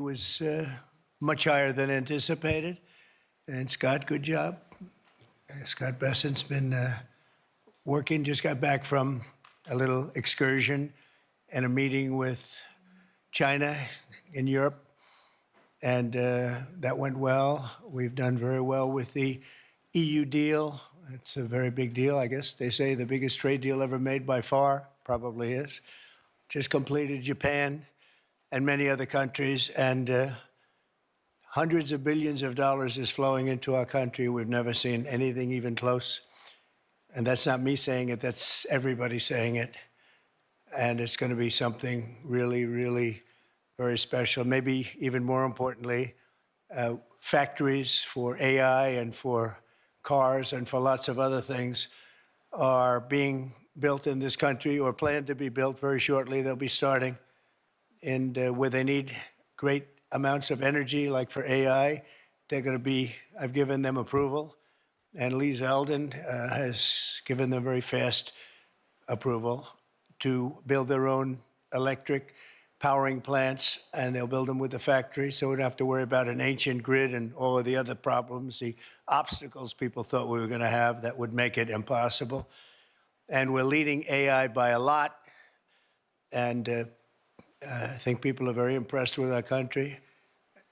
was much higher than anticipated. And Scott, good job. Scott Bessent's been working, just got back from a little excursion and a meeting with China in Europe. And that went well. We've done very well with the EU deal. It's a very big deal, I guess. They say the biggest trade deal ever made by far, probably is. Just completed Japan and many other countries, and hundreds of billions of dollars is flowing into our country. We've never seen anything even close. And that's not me saying it, that's everybody saying it. And it's going to be something really, really very special. Maybe even more importantly, factories for AI and for cars and for lots of other things are being built in this country or planned to be built very shortly. They'll be starting. And where they need great amounts of energy, like for AI, they're going to be, I've given them approval. And Lee Zeldin has given them very fast approval to build their own electric powering plants, and they'll build them with the factory, so we don't have to worry about an ancient grid and all of the other problems, the obstacles people thought we were going to have that would make it impossible. And we're leading AI by a lot, and I think people are very impressed with our country.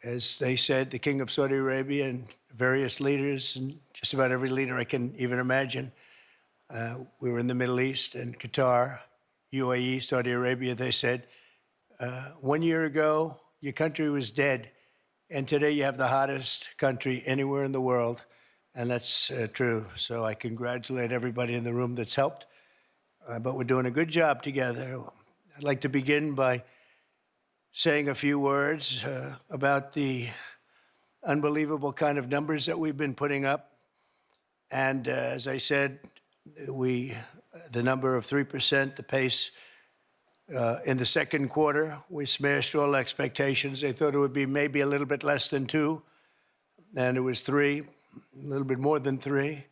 As they said, the King of Saudi Arabia and various leaders, and just about every leader I can even imagine. We were in the Middle East and Qatar, UAE, Saudi Arabia. They said, 1 year ago, your country was dead, and today you have the hottest country anywhere in the world, and that's true. So I congratulate everybody in the room that's helped, but we're doing a good job together. I'd like to begin by saying a few words about the unbelievable kind of numbers that we've been putting up. And as I said, the number of 3%, the pace in the second quarter, we smashed all expectations. They thought it would be maybe a little bit less than 2, and it was 3, a little bit more than 3.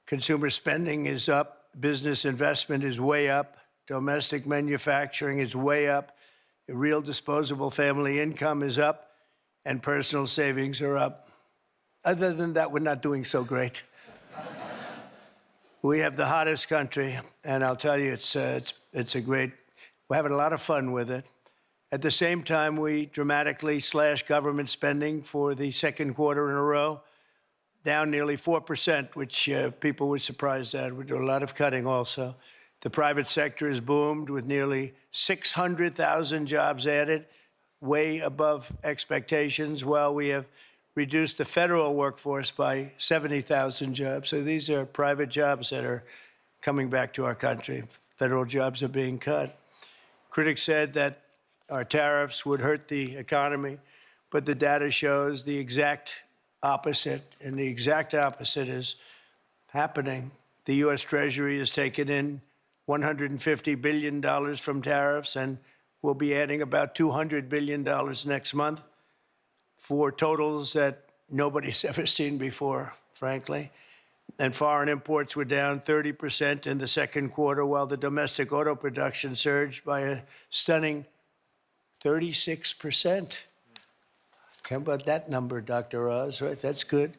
Consumer spending is up, business investment is way up, domestic manufacturing is way up, real disposable family income is up, and personal savings are up. Other than that, we're not doing so great. We have the hottest country, and I'll tell you, it's a great, we're having a lot of fun with it. At the same time, we dramatically slashed government spending for the second quarter in a row, down nearly 4%, which people were surprised at. We do a lot of cutting also. The private sector has boomed with nearly 600,000 jobs added, way above expectations, while we have reduced the federal workforce by 70,000 jobs. So these are private jobs that are coming back to our country. Federal jobs are being cut. Critics said that our tariffs would hurt the economy, but the data shows the exact opposite, and the exact opposite is happening. The U.S. Treasury has taken in $150 billion from tariffs, and we'll be adding about $200 billion next month for totals that nobody's ever seen before, frankly. And foreign imports were down 30% in the second quarter, while the domestic auto production surged by a stunning 36%. How about that number, Dr. Oz, right? That's good.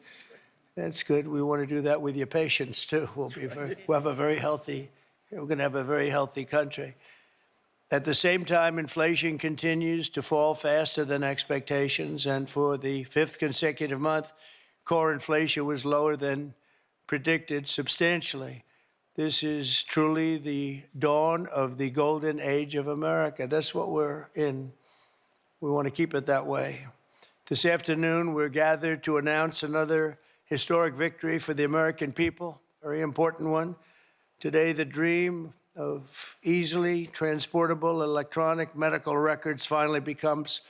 That's good. We want to do that with your patients, too. We'll have a very healthy, we're going to have a very healthy country. At the same time, inflation continues to fall faster than expectations, and for the 5th consecutive month, core inflation was lower than predicted substantially. This is truly the dawn of the golden age of America. That's what we're in. We want to keep it that way. This afternoon, we're gathered to announce another historic victory for the American people, a very important one. Today, the dream of easily transportable electronic medical records finally becomes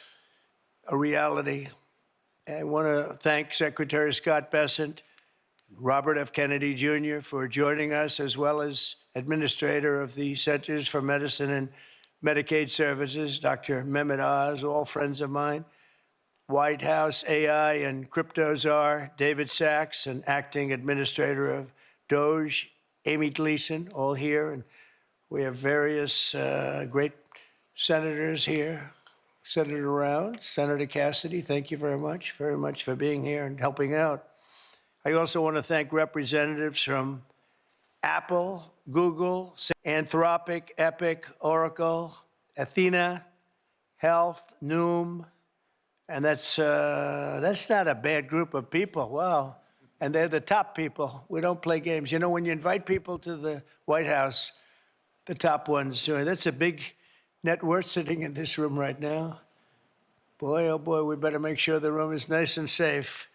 a reality. I want to thank Secretary Scott Bessent, Robert F. Kennedy Jr. for joining us, as well as Administrator of the Centers for Medicine and Medicaid Services, Dr. Mehmet Oz, all friends of mine, White House AI and crypto czar David Sachs, and Acting Administrator of DOGE, Amy Gleason, all here. And we have various great senators here, Senator Round, Senator Cassidy, thank you very much for being here and helping out. I also want to thank representatives from Apple, Google, Anthropic, Epic, Oracle, Athena, Health, Noom, and that's not a bad group of people. Wow. And they're the top people. We don't play games. You know, when you invite people to the White House, the top ones, that's a big net worth sitting in this room right now. Boy, oh boy, we better make sure the room is nice and safe.